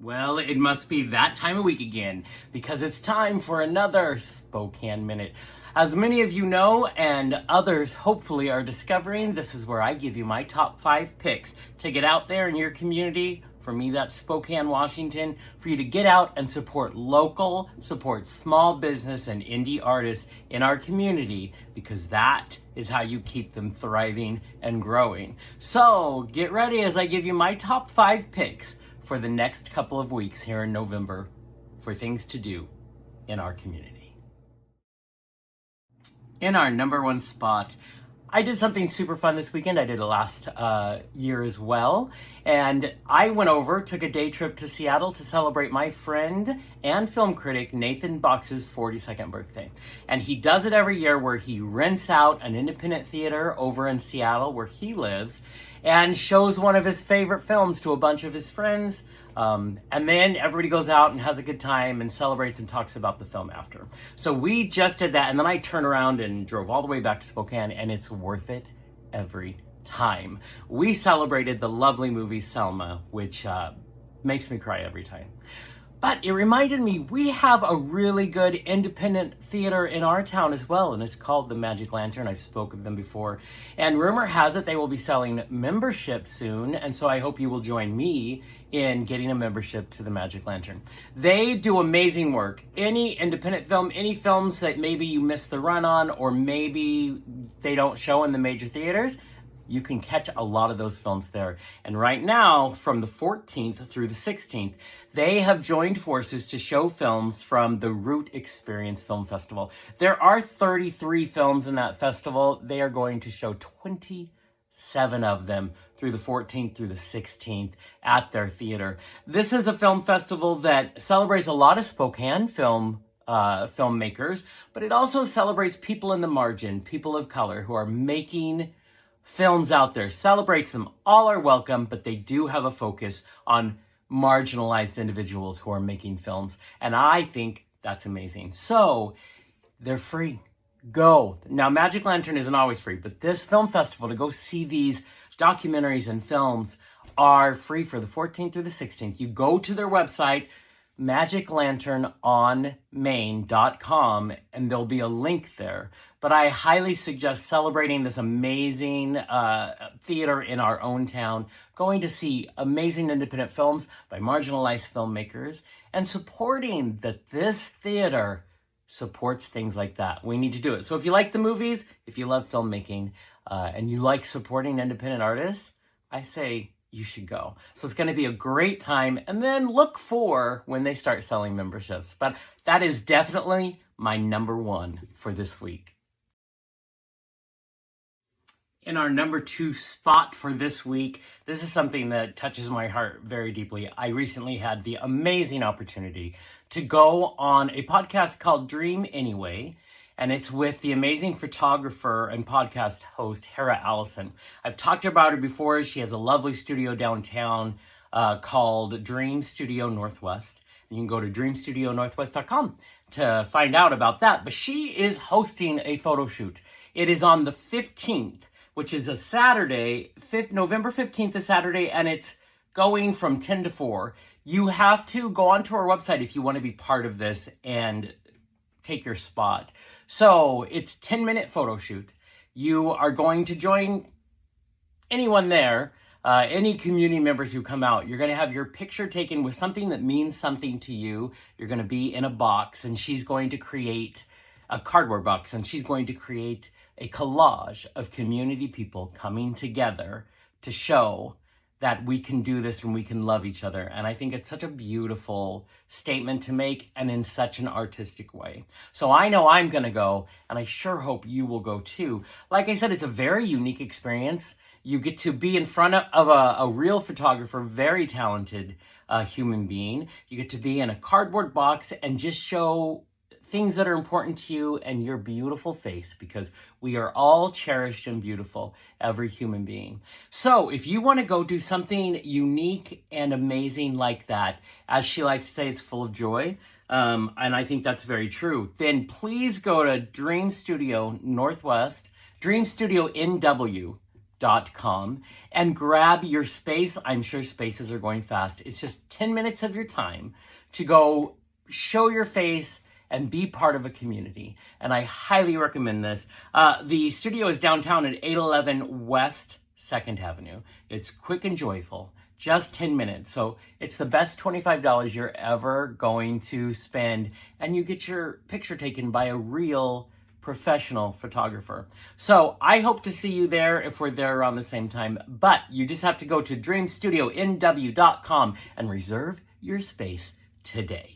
Well, it must be that time of week again, because it's time for another Spokane Minute. As many of you know, and others hopefully are discovering, this is where I give you my top 5 picks to get out there in your community. For me, that's Spokane, Washington, for you to get out and support local, support small business and indie artists in our community, because that is how you keep them thriving and growing. So get ready as I give you my top 5 picks for the next couple of weeks here in November for things to do in our community. In our number 1 spot, I did something super fun this weekend. I did it last year as well. And I went over, took a day trip to Seattle to celebrate my friend and film critic Nathan Box's 42nd birthday. And he does it every year where he rents out an independent theater over in Seattle where he lives and shows one of his favorite films to a bunch of his friends. And then everybody goes out and has a good time and celebrates and talks about the film after. So we just did that, and then I turned around and drove all the way back to Spokane, and it's worth it every time. We celebrated the lovely movie Selma, which makes me cry every time. But it reminded me, we have a really good independent theater in our town as well, and it's called the Magic Lantern. I've spoken of them before. And rumor has it they will be selling membership soon, and so I hope you will join me in getting a membership to the Magic Lantern. They do amazing work. Any independent film, any films that maybe you missed the run on, or maybe they don't show in the major theaters, you can catch a lot of those films there. And right now, from the 14th through the 16th, they have joined forces to show films from the Root Experience Film Festival. There are 33 films in that festival. They are going to show 27 of them through the 14th through the 16th at their theater. This is a film festival that celebrates a lot of Spokane filmmakers, but it also celebrates people in the margin, people of color who are making films out there. Celebrates them. All are welcome, but they do have a focus on marginalized individuals who are making films. And I think that's amazing. So they're free. Go. Now, Magic Lantern isn't always free, but this film festival, to go see these documentaries and films, are free for the 14th through the 16th. You go to their website, magiclanternonmain.com, and there'll be a link there. But I highly suggest celebrating this amazing theater in our own town, going to see amazing independent films by marginalized filmmakers, and supporting that this theater supports things like that. We need to do it. So if you like the movies, if you love filmmaking, and you like supporting independent artists, I say you should go. So it's going to be a great time, and then look for when they start selling memberships. But that is definitely my number 1 for this week. In our number 2 spot for this week, this is something that touches my heart very deeply. I recently had the amazing opportunity to go on a podcast called Dream Anyway, and it's with the amazing photographer and podcast host, Hera Allison. I've talked about her before. She has a lovely studio downtown called Dream Studio Northwest. You can go to dreamstudionorthwest.com to find out about that. But she is hosting a photo shoot. It is on the 15th, which is a Saturday, November 15th is Saturday, and it's going from 10 to 4. You have to go onto our website if you want to be part of this and take your spot. So it's 10-minute photo shoot. You are going to join anyone there, any community members who come out. You're going to have your picture taken with something that means something to you. You're going to be in a box, and she's going to create a cardboard box, and she's going to create a collage of community people coming together to show that we can do this and we can love each other. And I think it's such a beautiful statement to make, and in such an artistic way. So I know I'm going to go, and I sure hope you will go too. Like I said, it's a very unique experience. You get to be in front of a real photographer, very talented human being. You get to be in a cardboard box and just show things that are important to you and your beautiful face, because we are all cherished and beautiful, every human being. So if you want to go do something unique and amazing like that, as she likes to say, it's full of joy, and I think that's very true, then please go to Dream Studio Northwest, Dream Studio NW and grab your space. I'm sure spaces are going fast. It's just 10 minutes of your time to go show your face and be part of a community. And I highly recommend this. The studio is downtown at 811 West 2nd Avenue. It's quick and joyful, just 10 minutes. So it's the best $25 you're ever going to spend. And you get your picture taken by a real professional photographer. So I hope to see you there if we're there around the same time. But you just have to go to dreamstudio.nw.com and reserve your space today.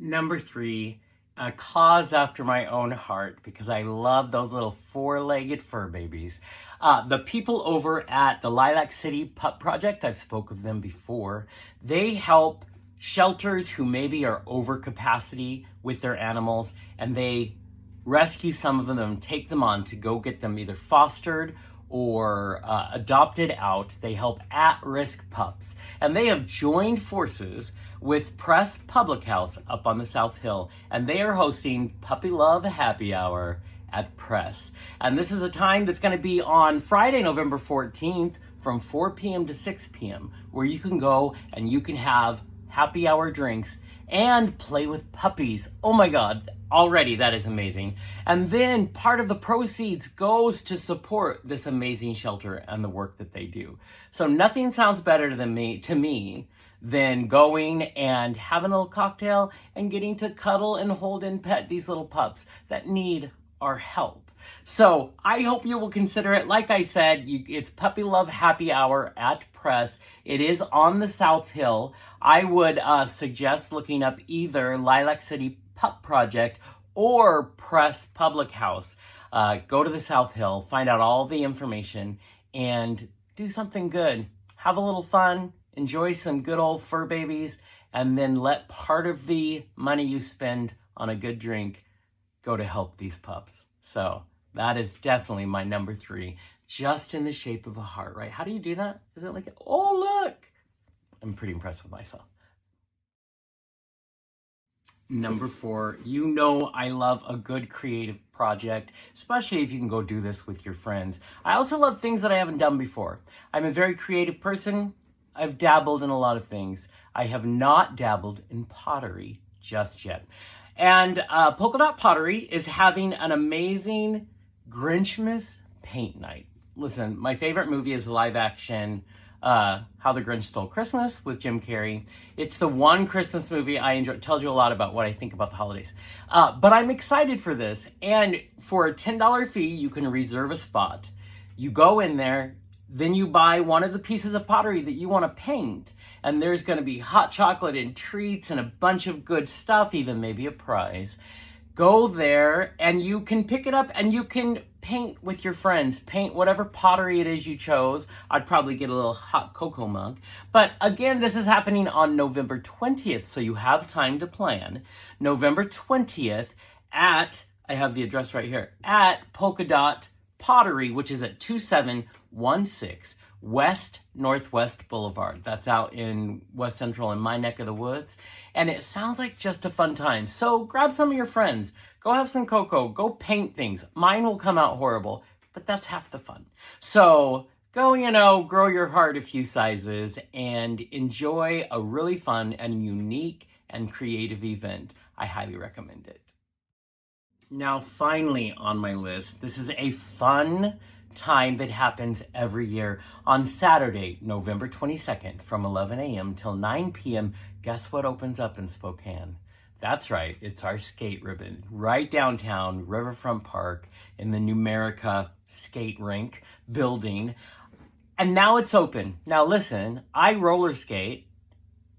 Number 3, a cause after my own heart, because I love those little 4-legged fur babies. The people over at the Lilac City Pup Project, I've spoken of them before. They help shelters who maybe are over capacity with their animals, and they rescue some of them and take them on to go get them either fostered or adopted out. They help at-risk pups. And they have joined forces with Press Public House up on the South Hill. And they are hosting Puppy Love Happy Hour at Press. And this is a time that's going to be on Friday, November 14th from 4 p.m. to 6 p.m. where you can go and you can have happy hour drinks and play with puppies. Oh my God, already that is amazing. And then part of the proceeds goes to support this amazing shelter and the work that they do. So nothing sounds better to me than going and having a little cocktail and getting to cuddle and hold and pet these little pups that need our help. So I hope you will consider it. Like I said, it's Puppy Love Happy Hour at Press. It is on the South Hill. I would suggest looking up either Lilac City Pup Project or Press Public House. Go to the South Hill, find out all the information, and do something good. Have a little fun, enjoy some good old fur babies, and then let part of the money you spend on a good drink go to help these pups. So that is definitely my number 3, just in the shape of a heart, right? How do you do that? Is it like, oh, look? I'm pretty impressed with myself. Number 4, you know I love a good creative project, especially if you can go do this with your friends. I also love things that I haven't done before. I'm a very creative person. I've dabbled in a lot of things. I have not dabbled in pottery just yet. And Polka Dot Pottery is having an amazing Grinchmas paint night. Listen, my favorite movie is live action How the Grinch Stole Christmas with Jim Carrey. It's the one Christmas movie I enjoy. It tells you a lot about what I think about the holidays. But I'm excited for this. And for a $10 fee, you can reserve a spot. You go in there, then you buy one of the pieces of pottery that you want to paint. And there's going to be hot chocolate and treats and a bunch of good stuff, even maybe a prize. Go there and you can pick it up and you can paint with your friends. Paint whatever pottery it is you chose. I'd probably get a little hot cocoa mug. But again, this is happening on November 20th, so you have time to plan. November 20th at, I have the address right here, at Polka Dot Pottery, which is at 2716 West Northwest Boulevard. That's out in West Central in my neck of the woods. And it sounds like just a fun time. So grab some of your friends. Go have some cocoa. Go paint things. Mine will come out horrible, but that's half the fun. So go, grow your heart a few sizes and enjoy a really fun and unique and creative event. I highly recommend it. Now, finally on my list, this is a fun time that happens every year on Saturday, November 22nd from 11 a.m. till 9 p.m. Guess what opens up in Spokane? That's right, it's our skate ribbon right downtown Riverfront Park in the Numerica skate rink building. And now it's open. Now listen, I roller skate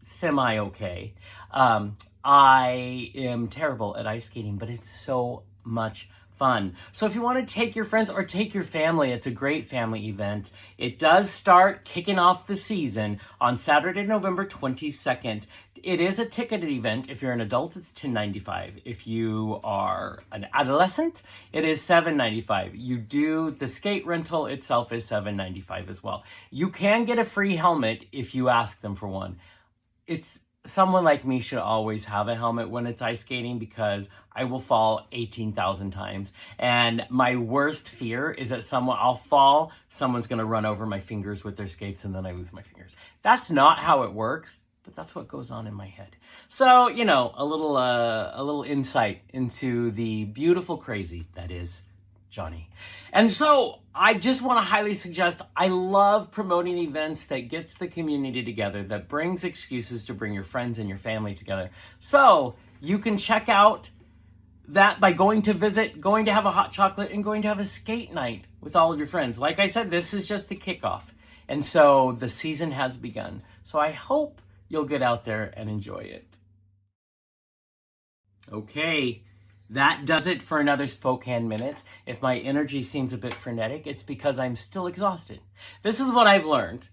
semi-okay. I am terrible at ice skating, but it's so much fun. So if you want to take your friends or take your family, it's a great family event. It does start kicking off the season on Saturday, November 22nd. It is a ticketed event. If you're an adult, it's $10.95. If you are an adolescent, it is $7.95. The skate rental itself is $7.95 as well. You can get a free helmet if you ask them for one. It's someone like me should always have a helmet when it's ice skating because I will fall 18,000 times. And my worst fear is that I'll fall, someone's going to run over my fingers with their skates and then I lose my fingers. That's not how it works, but that's what goes on in my head. So, a little insight into the beautiful crazy that is Johnny. And so I just want to highly suggest, I love promoting events that gets the community together, that brings excuses to bring your friends and your family together. So you can check out that by going to have a hot chocolate, and going to have a skate night with all of your friends. Like I said, this is just the kickoff. And so the season has begun. So I hope you'll get out there and enjoy it. Okay. That does it for another Spokane Minute. If my energy seems a bit frenetic, it's because I'm still exhausted. This is what I've learned.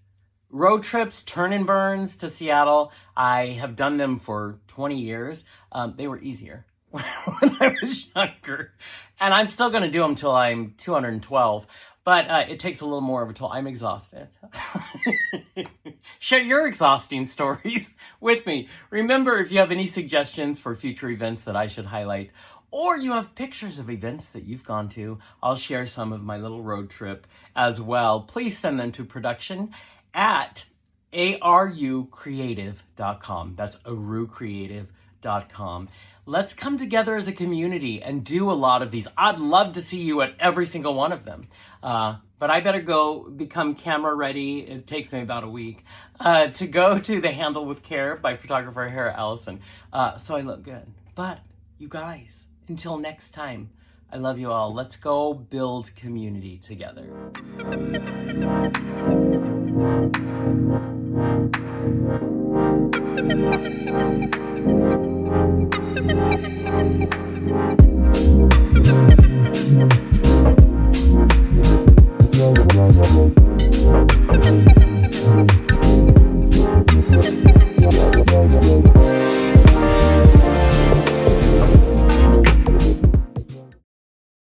Road trips, turn and burns to Seattle, I have done them for 20 years. They were easier when I was younger. And I'm still going to do them till I'm 212. But it takes a little more of a toll. I'm exhausted. Share your exhausting stories with me. Remember, if you have any suggestions for future events that I should highlight, or you have pictures of events that you've gone to, I'll share some of my little road trip as well. Please send them to production@arucreative.com. That's arucreative.com. Let's come together as a community and do a lot of these. I'd love to see you at every single one of them. But I better go become camera ready. It takes me about a week to go to the Handle with Care by photographer Hera Allison. So I look good. But you guys, until next time, I love you all. Let's go build community together.